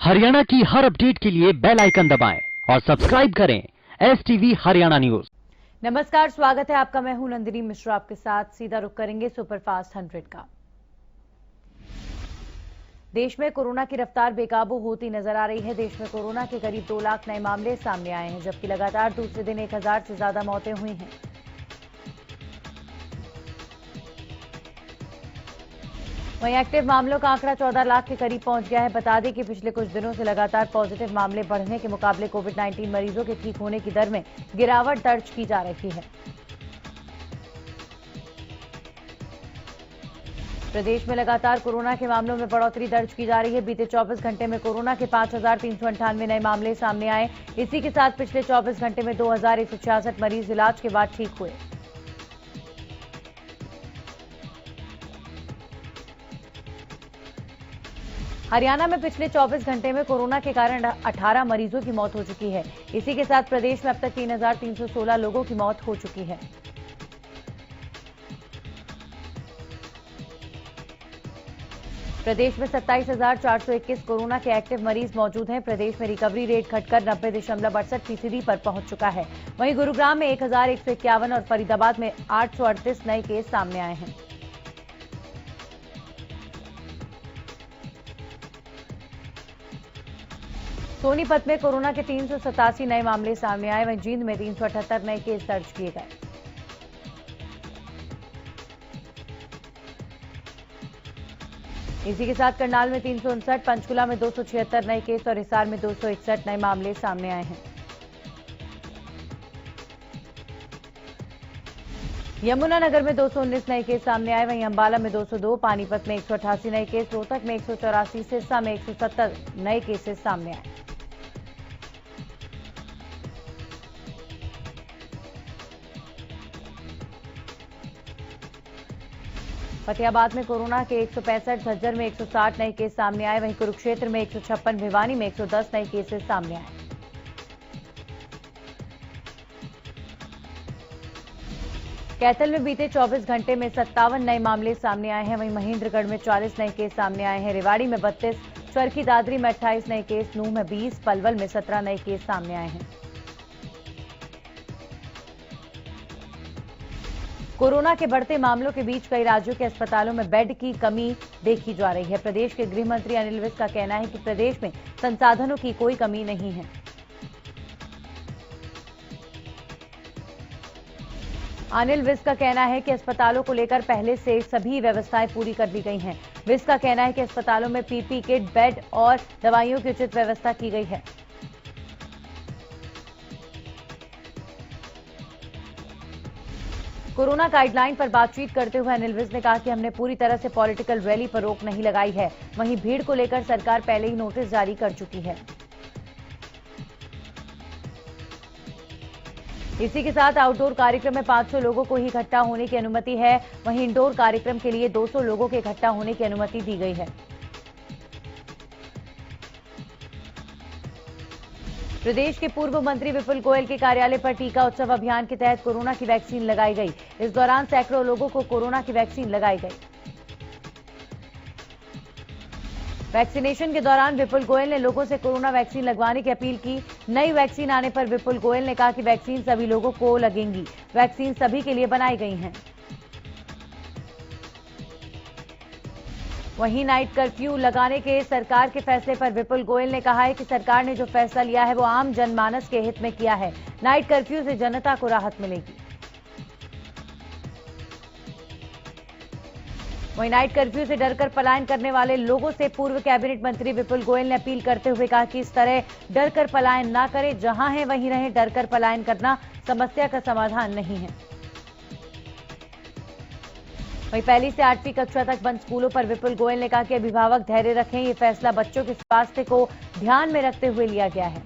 हरियाणा की हर अपडेट के लिए बेल आइकन दबाएं और सब्सक्राइब करें STV हरियाणा न्यूज। नमस्कार, स्वागत है आपका। मैं हूं नंदिनी मिश्रा, आपके साथ सीधा रुख करेंगे सुपरफास्ट 100 का। देश में कोरोना की रफ्तार बेकाबू होती नजर आ रही है। देश में कोरोना के करीब 2 लाख नए मामले सामने आए हैं, जबकि लगातार दूसरे दिन 1000 से ज्यादा मौतें हुई हैं। वहीं एक्टिव मामलों का आंकड़ा 14 लाख के करीब पहुंच गया है। बता दें कि पिछले कुछ दिनों से लगातार पॉजिटिव मामले बढ़ने के मुकाबले कोविड-19 मरीजों के ठीक होने की दर में गिरावट दर्ज की जा रही है। प्रदेश में लगातार कोरोना के मामलों में बढ़ोतरी दर्ज की जा रही है। बीते 24 घंटे में कोरोना के 5398 नए मामले सामने आए। इसी के साथ पिछले 24 घंटे में 2166 मरीज इलाज के बाद ठीक हुए। हरियाणा में पिछले 24 घंटे में कोरोना के कारण 18 मरीजों की मौत हो चुकी है। इसी के साथ प्रदेश में अब तक 3316 लोगों की मौत हो चुकी है। प्रदेश में 27,421 कोरोना के एक्टिव मरीज मौजूद हैं। प्रदेश में रिकवरी रेट घटकर 90.68% पर पहुंच चुका है। वहीं गुरुग्राम में 1151 और फरीदाबाद में 838 नए केस सामने आए हैं। सोनीपत में कोरोना के 387 नए मामले सामने आए। वहीं जींद में 378 नए केस दर्ज किए गए। इसी के साथ करनाल में 359, पंचकुला में 276 नए केस और हिसार में 261 नए मामले सामने आए हैं। यमुनानगर में 219 नए केस सामने आए। वहीं अंबाला में 202, पानीपत में 188 नए केस, रोहतक में 184, सिरसा में 170 नए केसेस सामने आए। फतेहाबाद में कोरोना के 165, झज्जर में 160 नए केस सामने आए। वहीं कुरुक्षेत्र में 156, भिवानी में 110 नए केसेस सामने आए। कैथल में बीते 24 घंटे में 57 नए मामले सामने आए हैं। वहीं महेंद्रगढ़ में 40 नए केस सामने आए हैं। रेवाड़ी में 32, चरखी दादरी में 28 नए केस, नूंह में 20, पलवल में 17 नए केस सामने आए हैं। कोरोना के बढ़ते मामलों के बीच कई राज्यों के अस्पतालों में बेड की कमी देखी जा रही है। प्रदेश के गृह मंत्री अनिल विज का कहना है कि प्रदेश में संसाधनों की कोई कमी नहीं है। अनिल विज का कहना है कि अस्पतालों को लेकर पहले से सभी व्यवस्थाएं पूरी कर ली गई हैं। विज का कहना है कि अस्पतालों में पीपी किट, बेड और दवाइयों की उचित व्यवस्था की गई है। कोरोना गाइडलाइन पर बातचीत करते हुए अनिल विज ने कहा कि हमने पूरी तरह से पॉलिटिकल रैली पर रोक नहीं लगाई है। वहीं भीड़ को लेकर सरकार पहले ही नोटिस जारी कर चुकी है। इसी के साथ आउटडोर कार्यक्रम में 500 लोगों को ही इकट्ठा होने की अनुमति है। वहीं इंडोर कार्यक्रम के लिए 200 लोगों के इकट्ठा होने की अनुमति दी गई है। प्रदेश के पूर्व मंत्री विपुल गोयल के कार्यालय पर टीका उत्सव अभियान के तहत कोरोना की वैक्सीन लगाई गई। इस दौरान सैकड़ों लोगों को कोरोना की वैक्सीन लगाई गई। वैक्सीनेशन के दौरान विपुल गोयल ने लोगों से कोरोना वैक्सीन लगवाने की अपील की। नई वैक्सीन आने पर विपुल गोयल ने कहा कि वैक्सीन सभी लोगों को लगेंगी। वैक्सीन सभी के लिए बनाई गई हैं। वहीं नाइट कर्फ्यू लगाने के सरकार के फैसले पर विपुल गोयल ने कहा है कि सरकार ने जो फैसला लिया है वो आम जनमानस के हित में किया है। नाइट कर्फ्यू से जनता को राहत मिलेगी। वहीं नाइट कर्फ्यू से डरकर पलायन करने वाले लोगों से पूर्व कैबिनेट मंत्री विपुल गोयल ने अपील करते हुए कहा कि इस तरह डरकर पलायन ना करें, जहां हैं वहीं रहें। डरकर पलायन करना समस्या का समाधान नहीं है। वहीं पहली से 8वीं कक्षा तक बंद स्कूलों पर विपुल गोयल ने कहा कि अभिभावक धैर्य रखें। ये फैसला बच्चों के स्वास्थ्य को ध्यान में रखते हुए लिया गया है।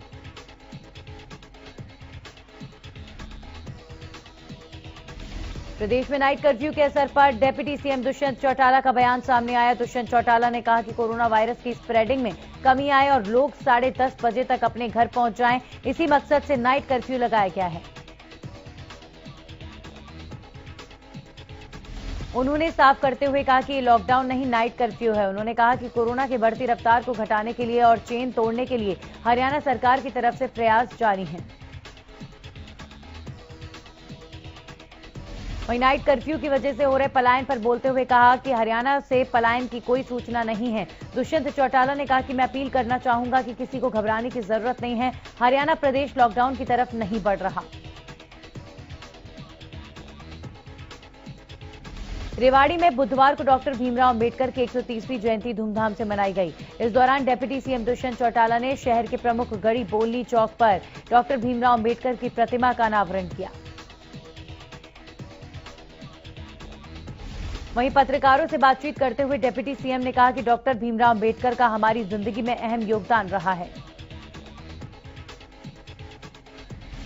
प्रदेश में नाइट कर्फ्यू के असर पर डिप्टी सीएम दुष्यंत चौटाला का बयान सामने आया। दुष्यंत चौटाला ने कहा कि कोरोना वायरस की स्प्रेडिंग में कमी आए और लोग 10:30 बजे तक अपने घर पहुंच जाएं। इसी मकसद से नाइट कर्फ्यू लगाया गया है। उन्होंने साफ करते हुए कहा कि ये लॉकडाउन नहीं, नाइट कर्फ्यू है। उन्होंने कहा कि कोरोना की बढ़ती रफ्तार को घटाने के लिए और चेन तोड़ने के लिए हरियाणा सरकार की तरफ से प्रयास जारी हैं। वहीं नाइट कर्फ्यू की वजह से हो रहे पलायन पर बोलते हुए कहा कि हरियाणा से पलायन की कोई सूचना नहीं है। दुष्यंत चौटाला ने कहा कि मैं अपील करना चाहूंगा कि किसी को घबराने की जरूरत नहीं है, हरियाणा प्रदेश लॉकडाउन की तरफ नहीं बढ़ रहा। रेवाड़ी में बुधवार को डॉक्टर भीमराव अंबेडकर की 130वीं जयंती धूमधाम से मनाई गई। इस दौरान डिप्टी सीएम दुष्यंत चौटाला ने शहर के प्रमुख गड़ी बोलनी चौक पर डॉक्टर भीमराव अंबेडकर की प्रतिमा का अनावरण किया। वहीं पत्रकारों से बातचीत करते हुए डिप्टी सीएम ने कहा कि डॉक्टर भीमराव अंबेडकर का हमारी जिंदगी में अहम योगदान रहा है।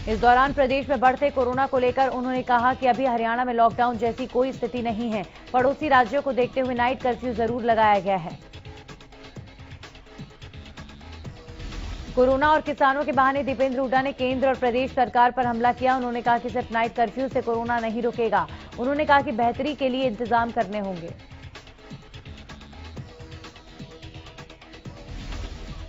इस दौरान प्रदेश में बढ़ते कोरोना को लेकर उन्होंने कहा कि अभी हरियाणा में लॉकडाउन जैसी कोई स्थिति नहीं है। पड़ोसी राज्यों को देखते हुए नाइट कर्फ्यू जरूर लगाया गया है। कोरोना और किसानों के बहाने दीपेंद्र हुड्डा ने केंद्र और प्रदेश सरकार पर हमला किया। उन्होंने कहा कि सिर्फ नाइट कर्फ्यू से कोरोना नहीं रुकेगा। उन्होंने कहा कि बेहतरी के लिए इंतजाम करने होंगे।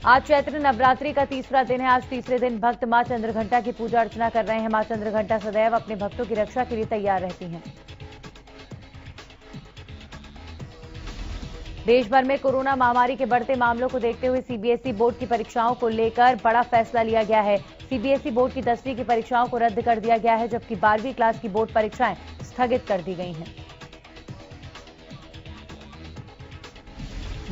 आज चैत्र नवरात्रि का तीसरा दिन है। आज तीसरे दिन भक्त मां चंद्रघंटा की पूजा अर्चना कर रहे हैं। मां चंद्रघंटा सदैव अपने भक्तों की रक्षा के लिए तैयार रहती हैं। देश भर में कोरोना महामारी के बढ़ते मामलों को देखते हुए सीबीएसई बोर्ड की परीक्षाओं को लेकर बड़ा फैसला लिया गया है। सीबीएसई बोर्ड की 10वीं की परीक्षाओं को रद्द कर दिया गया है, जबकि 12वीं क्लास की बोर्ड परीक्षाएं स्थगित कर दी गई हैं।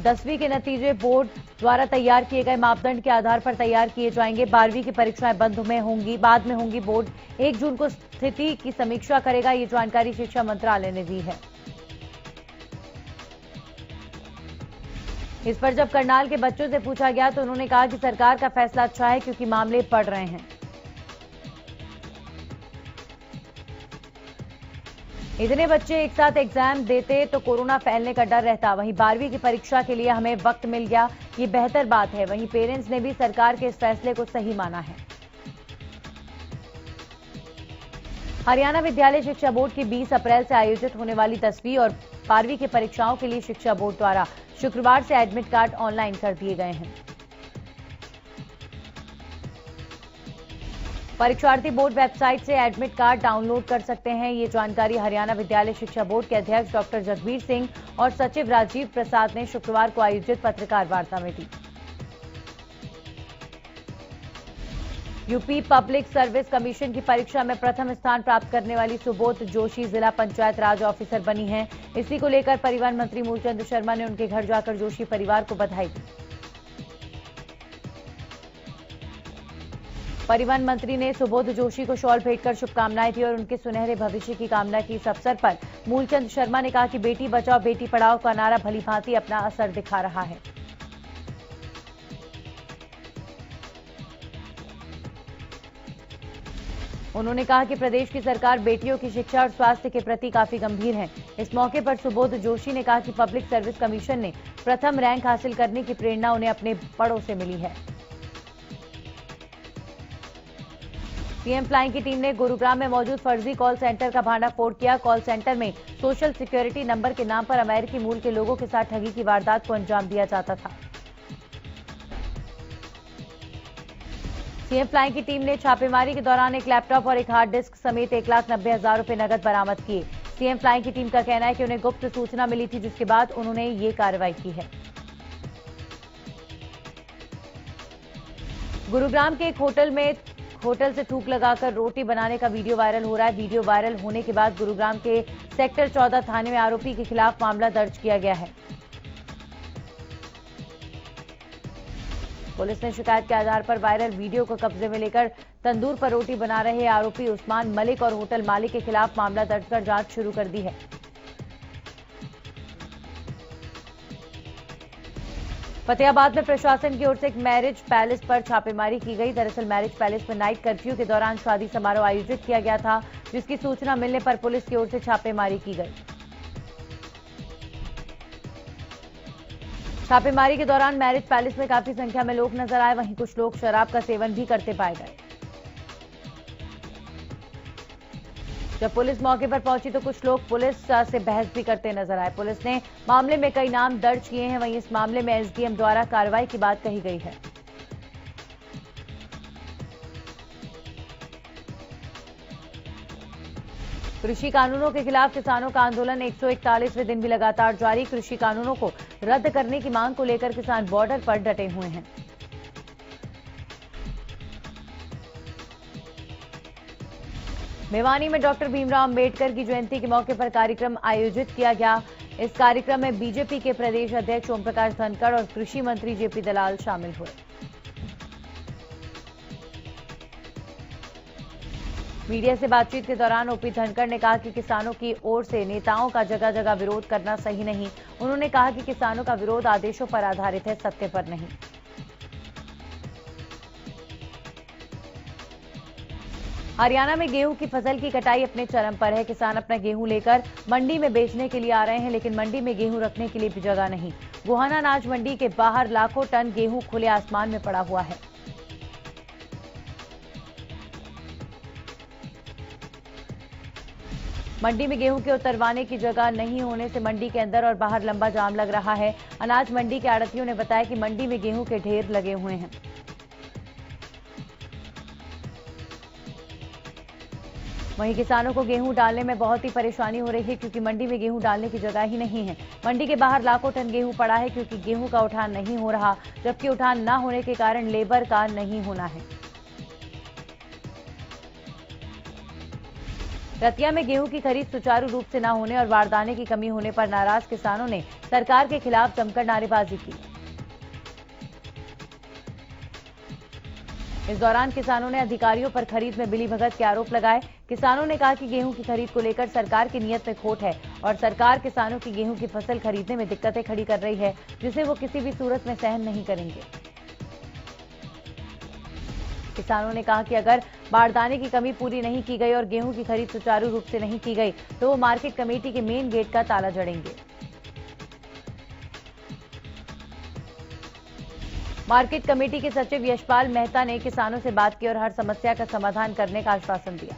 10वीं के नतीजे बोर्ड द्वारा तैयार किए गए मापदंड के आधार पर तैयार किए जाएंगे। 12वीं की परीक्षाएं बाद में होंगी। बोर्ड 1 जून को स्थिति की समीक्षा करेगा। ये जानकारी शिक्षा मंत्रालय ने दी है। इस पर जब करनाल के बच्चों से पूछा गया तो उन्होंने कहा कि सरकार का फैसला अच्छा है क्योंकि मामले बढ़ रहे हैं। इतने बच्चे एक साथ एग्जाम देते तो कोरोना फैलने का डर रहता। वहीं 12वीं की परीक्षा के लिए हमें वक्त मिल गया, ये बेहतर बात है। वहीं पेरेंट्स ने भी सरकार के इस फैसले को सही माना है। हरियाणा विद्यालय शिक्षा बोर्ड की 20 अप्रैल से आयोजित होने वाली 10वीं और 12वीं की परीक्षाओं के लिए शिक्षा बोर्ड द्वारा शुक्रवार से एडमिट कार्ड ऑनलाइन कर दिए गए हैं। परीक्षार्थी बोर्ड वेबसाइट से एडमिट कार्ड डाउनलोड कर सकते हैं। ये जानकारी हरियाणा विद्यालय शिक्षा बोर्ड के अध्यक्ष डॉक्टर जगबीर सिंह और सचिव राजीव प्रसाद ने शुक्रवार को आयोजित पत्रकार वार्ता में दी। यूपी पब्लिक सर्विस कमीशन की परीक्षा में प्रथम स्थान प्राप्त करने वाली सुबोध जोशी जिला पंचायत राज ऑफिसर बनी हैं। इसी को लेकर परिवहन मंत्री मूलचंद शर्मा ने उनके घर जाकर जोशी परिवार को बधाई दी। परिवहन मंत्री ने सुबोध जोशी को शॉल भेंटकर शुभकामनाएं दी और उनके सुनहरे भविष्य की कामना की। इस अवसर पर मूलचंद शर्मा ने कहा कि बेटी बचाओ बेटी पढ़ाओ का नारा भलीभांति अपना असर दिखा रहा है। उन्होंने कहा कि प्रदेश की सरकार बेटियों की शिक्षा और स्वास्थ्य के प्रति काफी गंभीर है। इस मौके पर सुबोध जोशी ने कहा कि पब्लिक सर्विस कमीशन ने प्रथम रैंक हासिल करने की प्रेरणा उन्हें अपने बड़ों से मिली है। सीएम फ्लाइंग की टीम ने गुरुग्राम में मौजूद फर्जी कॉल सेंटर का भांडाफोड़ किया। कॉल सेंटर में सोशल सिक्योरिटी नंबर के नाम पर अमेरिकी मूल के लोगों के साथ ठगी की वारदात को अंजाम दिया जाता था। सीएम फ्लाइंग की टीम ने छापेमारी के दौरान एक लैपटॉप और एक हार्ड डिस्क समेत 1,90,000 रुपए नकद बरामद किए। सीएम फ्लाइंग की टीम का कहना है कि उन्हें गुप्त सूचना मिली थी, जिसके बाद उन्होंने ये कार्रवाई की है। गुरुग्राम के एक होटल से थूक लगाकर रोटी बनाने का वीडियो वायरल हो रहा है। वीडियो वायरल होने के बाद गुरुग्राम के सेक्टर 14 थाने में आरोपी के खिलाफ मामला दर्ज किया गया है। पुलिस ने शिकायत के आधार पर वायरल वीडियो को कब्जे में लेकर तंदूर पर रोटी बना रहे आरोपी उस्मान मलिक और होटल मालिक के खिलाफ मामला दर्ज कर जांच शुरू कर दी है। फतेहाबाद में प्रशासन की ओर से एक मैरिज पैलेस पर छापेमारी की गई। दरअसल मैरिज पैलेस में नाइट कर्फ्यू के दौरान शादी समारोह आयोजित किया गया था, जिसकी सूचना मिलने पर पुलिस की ओर से छापेमारी की गई। छापेमारी के दौरान मैरिज पैलेस में काफी संख्या में लोग नजर आए। वहीं कुछ लोग शराब का सेवन भी करते पाए गए। जब पुलिस मौके पर पहुंची तो कुछ लोग पुलिस से बहस भी करते नजर आए। पुलिस ने मामले में कई नाम दर्ज किए हैं। वहीं इस मामले में एसडीएम द्वारा कार्रवाई की बात कही गई है। कृषि कानूनों के खिलाफ किसानों का आंदोलन 141वें दिन भी लगातार जारी। कृषि कानूनों को रद्द करने की मांग को लेकर किसान बॉर्डर पर डटे हुए हैं। भिवानी में डॉक्टर भीमराव अंबेडकर की जयंती के मौके पर कार्यक्रम आयोजित किया गया। इस कार्यक्रम में बीजेपी के प्रदेश अध्यक्ष ओम प्रकाश धनखड़ और कृषि मंत्री जेपी दलाल शामिल हुए। मीडिया से बातचीत के दौरान ओपी धनखड़ ने कहा कि किसानों की ओर से नेताओं का जगह जगह विरोध करना सही नहीं। उन्होंने कहा कि किसानों का विरोध आदेशों पर आधारित है, सत्य पर नहीं। हरियाणा में गेहूं की फसल की कटाई अपने चरम पर है। किसान अपना गेहूं लेकर मंडी में बेचने के लिए आ रहे हैं, लेकिन मंडी में गेहूं रखने के लिए भी जगह नहीं। गोहाना अनाज मंडी के बाहर लाखों टन गेहूं खुले आसमान में पड़ा हुआ है। मंडी में गेहूं के उतरवाने की जगह नहीं होने से मंडी के अंदर और बाहर लंबा जाम लग रहा है। अनाज मंडी के आड़तियों ने बताया कि मंडी में गेहूं के ढेर लगे हुए हैं। वहीं किसानों को गेहूं डालने में बहुत ही परेशानी हो रही है, क्योंकि मंडी में गेहूं डालने की जगह ही नहीं है। मंडी के बाहर लाखों टन गेहूं पड़ा है, क्योंकि गेहूं का उठान नहीं हो रहा, जबकि उठान न होने के कारण लेबर का नहीं होना है। रतिया में गेहूं की खरीद सुचारू रूप से न होने और बारदाने की कमी होने पर नाराज किसानों ने सरकार के खिलाफ जमकर नारेबाजी की। इस दौरान किसानों ने अधिकारियों पर खरीद में मिलीभगत के आरोप लगाए। किसानों ने कहा कि गेहूं की खरीद को लेकर सरकार की नीयत में खोट है और सरकार किसानों की गेहूं की फसल खरीदने में दिक्कतें खड़ी कर रही है, जिसे वो किसी भी सूरत में सहन नहीं करेंगे। किसानों ने कहा कि अगर बारदाने की कमी पूरी नहीं की गई और गेहूं की खरीद सुचारू रूप से नहीं की गई तो वो मार्केट कमेटी के मेन गेट का ताला जड़ेंगे। मार्केट कमेटी के सचिव यशपाल मेहता ने किसानों से बात की और हर समस्या का समाधान करने का आश्वासन दिया।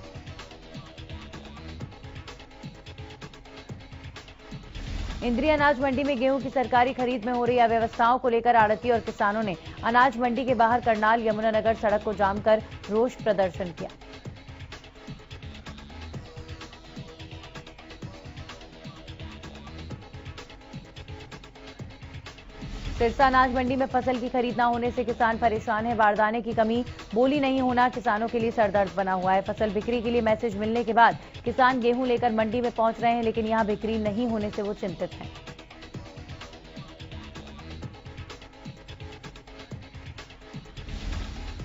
इंद्री अनाज मंडी में गेहूं की सरकारी खरीद में हो रही अव्यवस्थाओं को लेकर आड़ती और किसानों ने अनाज मंडी के बाहर करनाल यमुनानगर सड़क को जाम कर रोष प्रदर्शन किया। सिरसा अनाज मंडी में फसल की खरीद न होने से किसान परेशान है। बारदाने की कमी, बोली नहीं होना किसानों के लिए सरदर्द बना हुआ है। फसल बिक्री के लिए मैसेज मिलने के बाद किसान गेहूं लेकर मंडी में पहुंच रहे हैं, लेकिन यहां बिक्री नहीं होने से वो चिंतित हैं।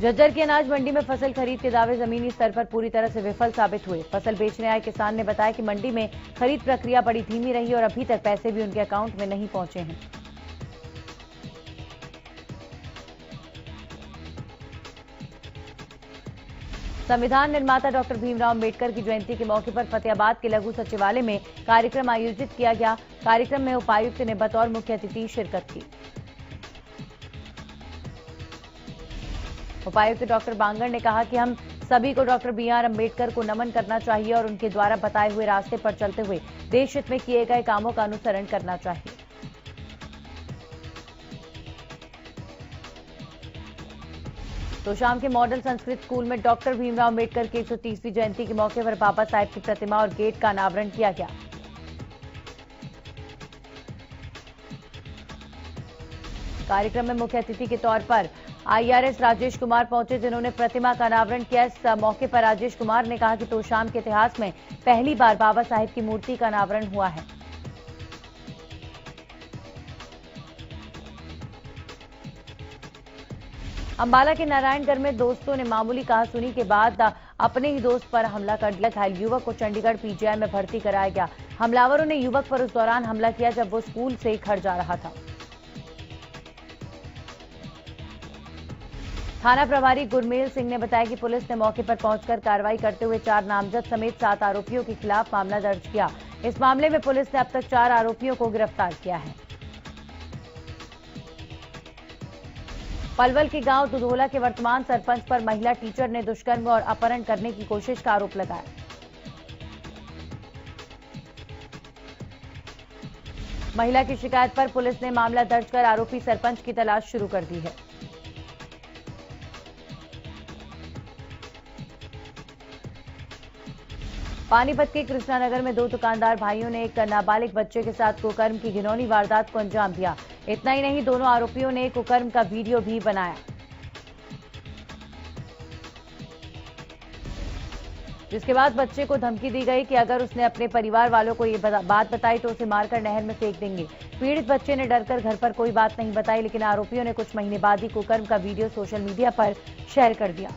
झज्जर की अनाज मंडी में फसल खरीद के दावे जमीनी स्तर पर पूरी तरह से विफल साबित हुए। फसल बेचने आए किसान ने बताया कि मंडी में खरीद प्रक्रिया बड़ी धीमी रही और अभी तक पैसे भी उनके अकाउंट में नहीं पहुंचे हैं। संविधान निर्माता डॉक्टर भीमराव अंबेडकर की जयंती के मौके पर फतेहाबाद के लघु सचिवालय में कार्यक्रम आयोजित किया गया। कार्यक्रम में उपायुक्त ने बतौर मुख्य अतिथि शिरकत की। उपायुक्त डॉक्टर बांगड़ ने कहा कि हम सभी को डॉक्टर बी.आर. अंबेडकर को नमन करना चाहिए और उनके द्वारा बताए हुए रास्ते पर चलते हुए देश हित में किए गए कामों का अनुसरण करना चाहिए। तो शाम के मॉडल संस्कृत स्कूल में डॉक्टर भीमराव अंबेडकर की 130वीं जयंती के मौके पर बाबा साहेब की प्रतिमा और गेट का अनावरण किया गया। कार्यक्रम में मुख्य अतिथि के तौर पर आईआरएस राजेश कुमार पहुंचे, जिन्होंने प्रतिमा का अनावरण किया। इस मौके पर राजेश कुमार ने कहा कि तोशाम के इतिहास में पहली बार बाबा साहेब की मूर्ति का अनावरण हुआ है। अंबाला के नारायणगढ़ में दोस्तों ने मामूली कहासुनी के बाद अपने ही दोस्त पर हमला कर दिया। घायल युवक को चंडीगढ़ पीजीआई में भर्ती कराया गया। हमलावरों ने युवक पर उस दौरान हमला किया जब वो स्कूल से घर जा रहा था। थाना प्रभारी गुरमेल सिंह ने बताया कि पुलिस ने मौके पर पहुंचकर कार्रवाई करते हुए 4 नामजद समेत 7 आरोपियों के खिलाफ मामला दर्ज किया। इस मामले में पुलिस ने अब तक 4 आरोपियों को गिरफ्तार किया है। पलवल के गांव दुधोला के वर्तमान सरपंच पर महिला टीचर ने दुष्कर्म और अपहरण करने की कोशिश का आरोप लगाया। महिला की शिकायत पर पुलिस ने मामला दर्ज कर आरोपी सरपंच की तलाश शुरू कर दी है। पानीपत के कृष्णानगर में 2 दुकानदार भाइयों ने एक नाबालिग बच्चे के साथ कुकर्म की घिनौनी वारदात को अंजाम दिया। इतना ही नहीं, दोनों आरोपियों ने कुकर्म का वीडियो भी बनाया, जिसके बाद बच्चे को धमकी दी गई कि अगर उसने अपने परिवार वालों को ये बात बताई तो उसे मारकर नहर में फेंक देंगे। पीड़ित बच्चे ने डरकर घर पर कोई बात नहीं बताई, लेकिन आरोपियों ने कुछ महीने बाद ही कुकर्म का वीडियो सोशल मीडिया पर शेयर कर दिया,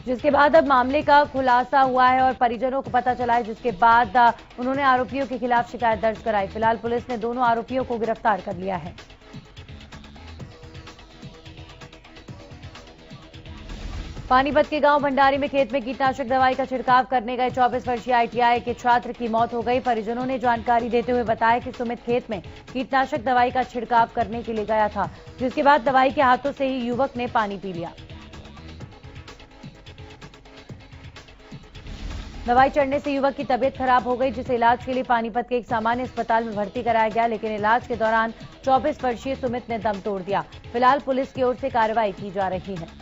जिसके बाद अब मामले का खुलासा हुआ है और परिजनों को पता चला है, जिसके बाद उन्होंने आरोपियों के खिलाफ शिकायत दर्ज कराई। फिलहाल पुलिस ने दोनों आरोपियों को गिरफ्तार कर लिया है। पानीपत के गांव भंडारी में खेत में कीटनाशक दवाई का छिड़काव करने गए 24 वर्षीय आईटीआई के छात्र की मौत हो गई। परिजनों ने जानकारी देते हुए बताया कि सुमित खेत में कीटनाशक दवाई का छिड़काव करने के लिए गया था, जिसके बाद दवाई के हाथों से ही युवक ने पानी पी लिया। दवाई चढ़ने से युवक की तबीयत खराब हो गई, जिसे इलाज के लिए पानीपत के एक सामान्य अस्पताल में भर्ती कराया गया, लेकिन इलाज के दौरान 24 वर्षीय सुमित ने दम तोड़ दिया। फिलहाल पुलिस की ओर से कार्रवाई की जा रही है।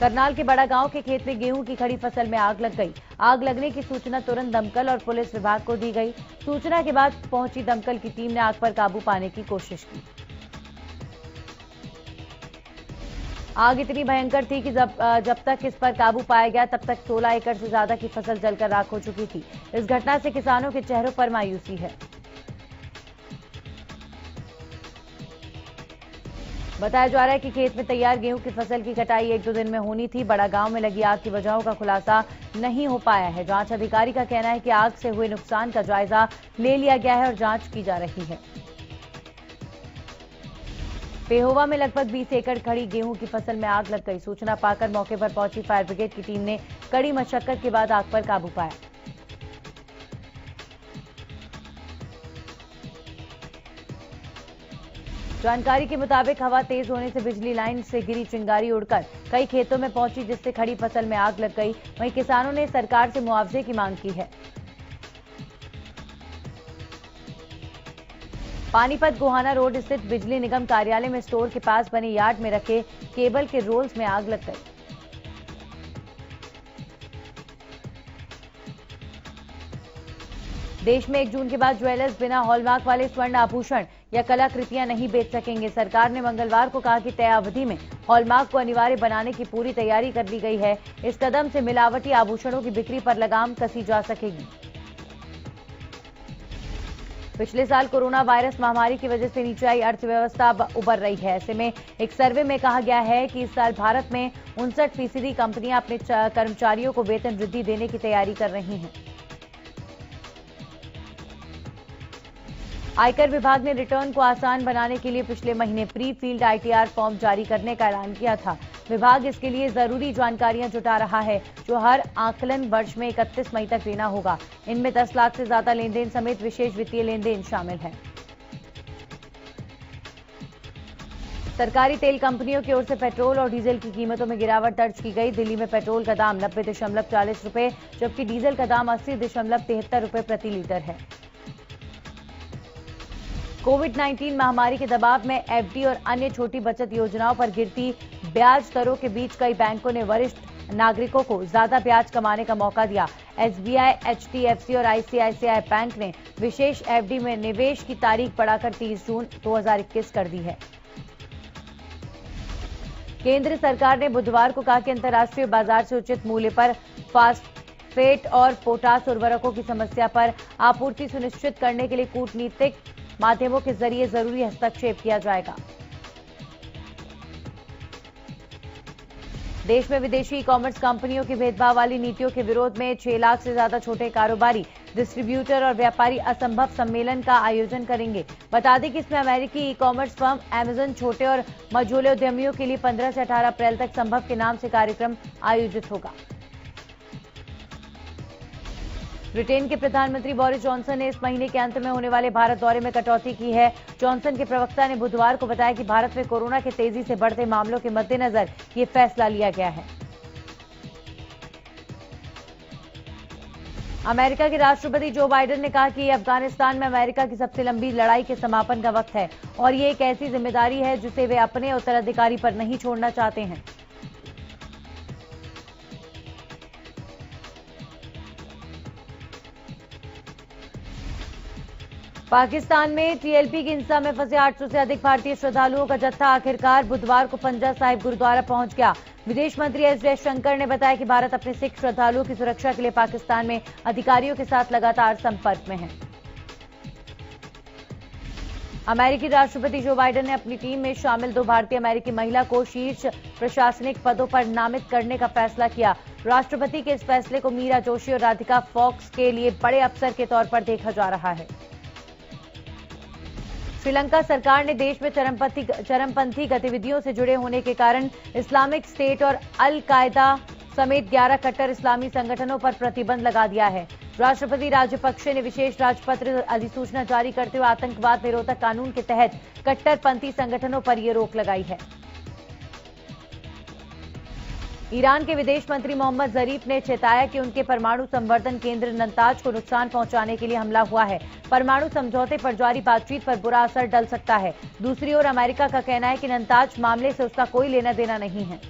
करनाल के बड़ा गांव के खेत में गेहूं की खड़ी फसल में आग लग गई। आग लगने की सूचना तुरंत दमकल और पुलिस विभाग को दी गई। सूचना के बाद पहुंची दमकल की टीम ने आग पर काबू पाने की कोशिश की। आग इतनी भयंकर थी कि जब तक इस पर काबू पाया गया तब तक 16 एकड़ से ज्यादा की फसल जलकर राख हो चुकी थी। इस घटना से किसानों के चेहरों पर मायूसी है। बताया जा रहा है कि खेत में तैयार गेहूं की फसल की कटाई 1-2 दिन में होनी थी। बड़ा गांव में लगी आग की वजहों का खुलासा नहीं हो पाया है। जांच अधिकारी का कहना है कि आग से हुए नुकसान का जायजा ले लिया गया है और जांच की जा रही है। पेहोवा में लगभग 20 एकड़ खड़ी गेहूं की फसल में आग लग गई। सूचना पाकर मौके पर पहुंची फायर ब्रिगेड की टीम ने कड़ी मशक्कत के बाद आग पर काबू पाया। जानकारी के मुताबिक हवा तेज होने से बिजली लाइन से गिरी चिंगारी उड़कर कई खेतों में पहुंची, जिससे खड़ी फसल में आग लग गई। वहीं किसानों ने सरकार से मुआवजे की मांग की है। पानीपत गोहाना रोड स्थित बिजली निगम कार्यालय में स्टोर के पास बने यार्ड में रखे केबल के रोल्स में आग लग गई। देश में 1 जून के बाद ज्वेलर्स बिना हॉलमार्क वाले स्वर्ण आभूषण या कलाकृतियां नहीं बेच सकेंगे। सरकार ने मंगलवार को कहा कि तय अवधि में हॉलमार्क को अनिवार्य बनाने की पूरी तैयारी कर ली गई है। इस कदम से मिलावटी आभूषणों की बिक्री पर लगाम कसी जा सकेगी। पिछले साल कोरोना वायरस महामारी की वजह से नीचे आई अर्थव्यवस्था अब उबर रही है। ऐसे में एक सर्वे में कहा गया है कि इस साल भारत में 59% कंपनियां अपने कर्मचारियों को वेतन वृद्धि देने की तैयारी कर रही हैं। आयकर विभाग ने रिटर्न को आसान बनाने के लिए पिछले महीने प्री फील्ड आईटीआर फॉर्म जारी करने का ऐलान किया था। विभाग इसके लिए जरूरी जानकारियां जुटा रहा है, जो हर आकलन वर्ष में 31 मई तक देना होगा। इनमें 10 लाख से ज्यादा लेन देन समेत विशेष वित्तीय लेन देन शामिल है। सरकारी तेल कंपनियों की ओर से पेट्रोल और डीजल की कीमतों में गिरावट दर्ज की गई। दिल्ली में पेट्रोल का दाम 90.40 रुपए, जबकि डीजल का दाम 80.73 रुपए प्रति लीटर है। कोविड-19 महामारी के दबाव में एफडी और अन्य छोटी बचत योजनाओं पर गिरती ब्याज दरों के बीच कई बैंकों ने वरिष्ठ नागरिकों को ज्यादा ब्याज कमाने का मौका दिया। एसबीआई, एचडीएफसी और आईसीआईसीआई बैंक ने विशेष एफडी में निवेश की तारीख बढ़ाकर 30 जून 2021 कर दी है। केंद्र सरकार ने बुधवार को कहा कि अंतर्राष्ट्रीय बाजार से उचित मूल्य पर फास्फेट और पोटास उर्वरकों की समस्या पर आपूर्ति सुनिश्चित करने के लिए कूटनीतिक माध्यमों के जरिए जरूरी हस्तक्षेप किया जाएगा। देश में विदेशी ई कॉमर्स कंपनियों की भेदभाव वाली नीतियों के विरोध में 6 लाख से ज्यादा छोटे कारोबारी, डिस्ट्रीब्यूटर और व्यापारी असंभव सम्मेलन का आयोजन करेंगे। बता दें कि इसमें अमेरिकी ई कॉमर्स फर्म अमेजन छोटे और मझोले उद्यमियों के लिए 15 से 18 अप्रैल तक संभव के नाम से कार्यक्रम आयोजित होगा। ब्रिटेन के प्रधानमंत्री बोरिस जॉनसन ने इस महीने के अंत में होने वाले भारत दौरे में कटौती की है। जॉनसन के प्रवक्ता ने बुधवार को बताया कि भारत में कोरोना के तेजी से बढ़ते मामलों के मद्देनजर ये फैसला लिया गया है। अमेरिका के राष्ट्रपति जो बाइडेन ने कहा कि अफगानिस्तान में अमेरिका की सबसे लंबी लड़ाई के समापन का वक्त है और ये एक ऐसी जिम्मेदारी है जिसे वे अपने उत्तराधिकारी पर नहीं छोड़ना चाहते हैं। पाकिस्तान में टीएलपी की हिंसा में फंसे 800 से अधिक भारतीय श्रद्धालुओं का जत्था आखिरकार बुधवार को पंजा साहिब गुरुद्वारा पहुंच गया। विदेश मंत्री एस जयशंकर ने बताया कि भारत अपने सिख श्रद्धालुओं की सुरक्षा के लिए पाकिस्तान में अधिकारियों के साथ लगातार संपर्क में है। अमेरिकी राष्ट्रपति जो बाइडेन ने अपनी टीम में शामिल 2 भारतीय अमेरिकी महिला को शीर्ष प्रशासनिक पदों पर नामित करने का फैसला किया। राष्ट्रपति के इस फैसले को मीरा जोशी और राधिका फॉक्स के लिए बड़े अवसर के तौर पर देखा जा रहा है। श्रीलंका सरकार ने देश में चरमपंथी गतिविधियों से जुड़े होने के कारण इस्लामिक स्टेट और अल कायदा समेत 11 कट्टर इस्लामी संगठनों पर प्रतिबंध लगा दिया है। राष्ट्रपति राजपक्षे ने विशेष राजपत्र अधिसूचना जारी करते हुए आतंकवाद निरोधक कानून के तहत कट्टरपंथी संगठनों पर यह रोक लगाई है। ईरान के विदेश मंत्री मोहम्मद जरीफ ने चेताया कि उनके परमाणु संवर्धन केंद्र नंताज को नुकसान पहुंचाने के लिए हमला हुआ है। परमाणु समझौते पर जारी बातचीत पर बुरा असर डल सकता है। दूसरी ओर अमेरिका का कहना है कि नंताज मामले से उसका कोई लेना देना नहीं है।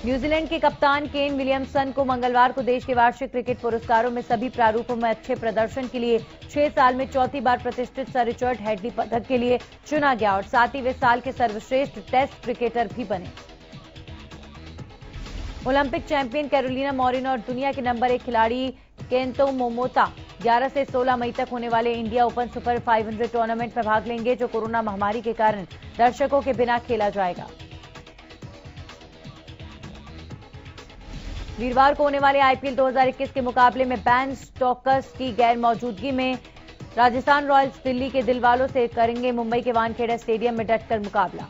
न्यूजीलैंड के कप्तान केन विलियमसन को मंगलवार को देश के वार्षिक क्रिकेट पुरस्कारों में सभी प्रारूपों में अच्छे प्रदर्शन के लिए 6 साल में चौथी बार प्रतिष्ठित सर रिचर्ड हेडली पदक के लिए चुना गया और साथ ही वे साल के सर्वश्रेष्ठ टेस्ट क्रिकेटर भी बने। ओलंपिक चैंपियन कैरोलिना मॉरिन और दुनिया के नंबर 1 खिलाड़ी केंतो मोमोता 11 से 16 मई तक होने वाले इंडिया ओपन सुपर 500 टूर्नामेंट में भाग लेंगे, जो कोरोना महामारी के कारण दर्शकों के बिना खेला जाएगा। वीरवार को होने वाले आईपीएल 2021 के मुकाबले में बैन स्टोक्स की गैर मौजूदगी में राजस्थान रॉयल्स दिल्ली के दिलवालों से करेंगे मुंबई के वानखेड़े स्टेडियम में डटकर मुकाबला।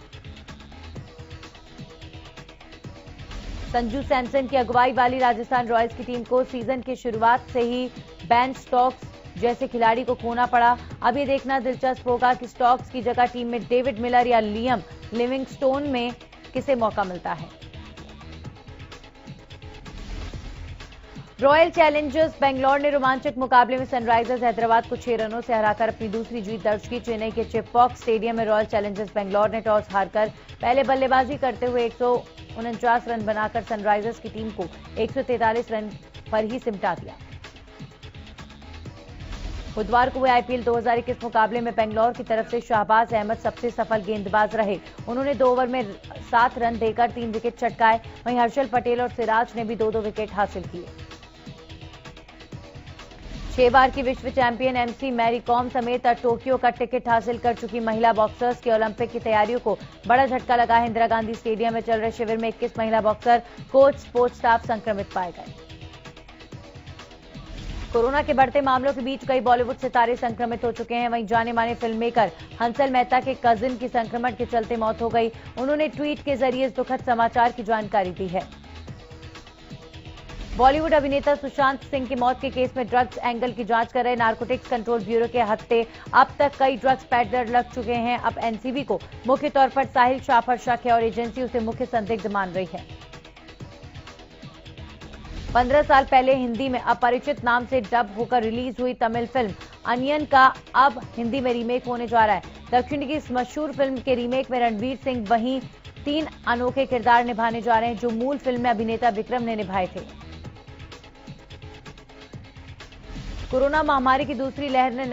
संजू सैमसन की अगुवाई वाली राजस्थान रॉयल्स की टीम को सीजन की शुरुआत से ही बैन स्टोक्स जैसे खिलाड़ी को खोना पड़ा। अब ये देखना दिलचस्प होगा कि स्टोक्स की जगह टीम में डेविड मिलर या लियम लिविंगस्टोन में किसे मौका मिलता है। रॉयल चैलेंजर्स बेंगलोर ने रोमांचक मुकाबले में सनराइजर्स हैदराबाद को 6 रनों से हराकर अपनी दूसरी जीत दर्ज की। चेन्नई के चेपॉक स्टेडियम में रॉयल चैलेंजर्स बेंगलोर ने टॉस हारकर पहले बल्लेबाजी करते हुए 149 रन बनाकर सनराइजर्स की टीम को 143 रन पर ही सिमटा दिया। बुधवार को हुए आईपीएल 2021 मुकाबले में बेंगलोर की तरफ से शाहबाज अहमद सबसे सफल गेंदबाज रहे। उन्होंने 2 ओवर में 7 रन देकर 3 विकेट चटकाए। वहीं हर्षल पटेल और सिराज ने भी 2-2 विकेट हासिल किए। 6 बार की विश्व चैंपियन एमसी मैरी कॉम समेत टोक्यो का टिकट हासिल कर चुकी महिला बॉक्सर्स की ओलंपिक की तैयारियों को बड़ा झटका लगा है। इंदिरा गांधी स्टेडियम में चल रहे शिविर में 21 महिला बॉक्सर, कोच, स्पोर्ट्स स्टाफ संक्रमित पाए गए। कोरोना के बढ़ते मामलों के बीच कई बॉलीवुड सितारे संक्रमित हो चुके हैं। वहीं जाने माने फिल्म मेकर हंसल मेहता के कजिन की संक्रमण के चलते मौत हो गई। उन्होंने ट्वीट के जरिए इस दुखद समाचार की जानकारी दी है। बॉलीवुड अभिनेता सुशांत सिंह की मौत के केस में ड्रग्स एंगल की जांच कर रहे नारकोटिक्स कंट्रोल ब्यूरो के हत्थे अब तक कई ड्रग्स पैडलर लग चुके हैं। अब एनसीबी को मुख्य तौर पर साहिल शाह पर शक है और एजेंसी उसे मुख्य संदिग्ध मान रही है। 15 साल पहले हिंदी में अपरिचित नाम से डब होकर रिलीज हुई तमिल फिल्म अनियन का अब हिंदी में रीमेक होने जा रहा है। दक्षिण की इस मशहूर फिल्म के रीमेक में रणवीर सिंह वहीं 3 अनोखे किरदार निभाने जा रहे हैं, जो मूल फिल्म में अभिनेता विक्रम ने निभाए थे। कोरोना महामारी की दूसरी लहर ने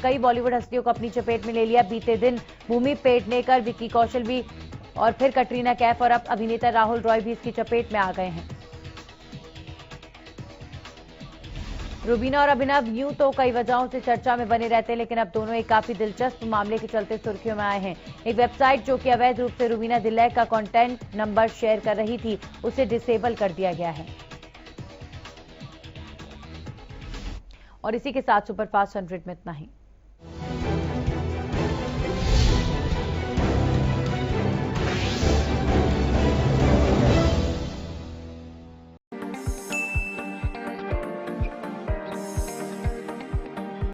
कई बॉलीवुड हस्तियों को अपनी चपेट में ले लिया। बीते दिन भूमि पेडनेकर, विक्की कौशल भी और फिर कटरीना कैफ और अब अभिनेता राहुल रॉय भी इसकी चपेट में आ गए हैं। रुबीना और अभिनव यूं तो कई वजहों से चर्चा में बने रहते हैं, लेकिन अब दोनों एक काफी दिलचस्प मामले के चलते सुर्खियों में आए हैं। एक वेबसाइट जो कि अवैध रूप से रुबीना दिल्लैक का कंटेंट नंबर शेयर कर रही थी, उसे डिसेबल कर दिया गया है। और इसी के साथ सुपरफास्ट 100 में इतना ही।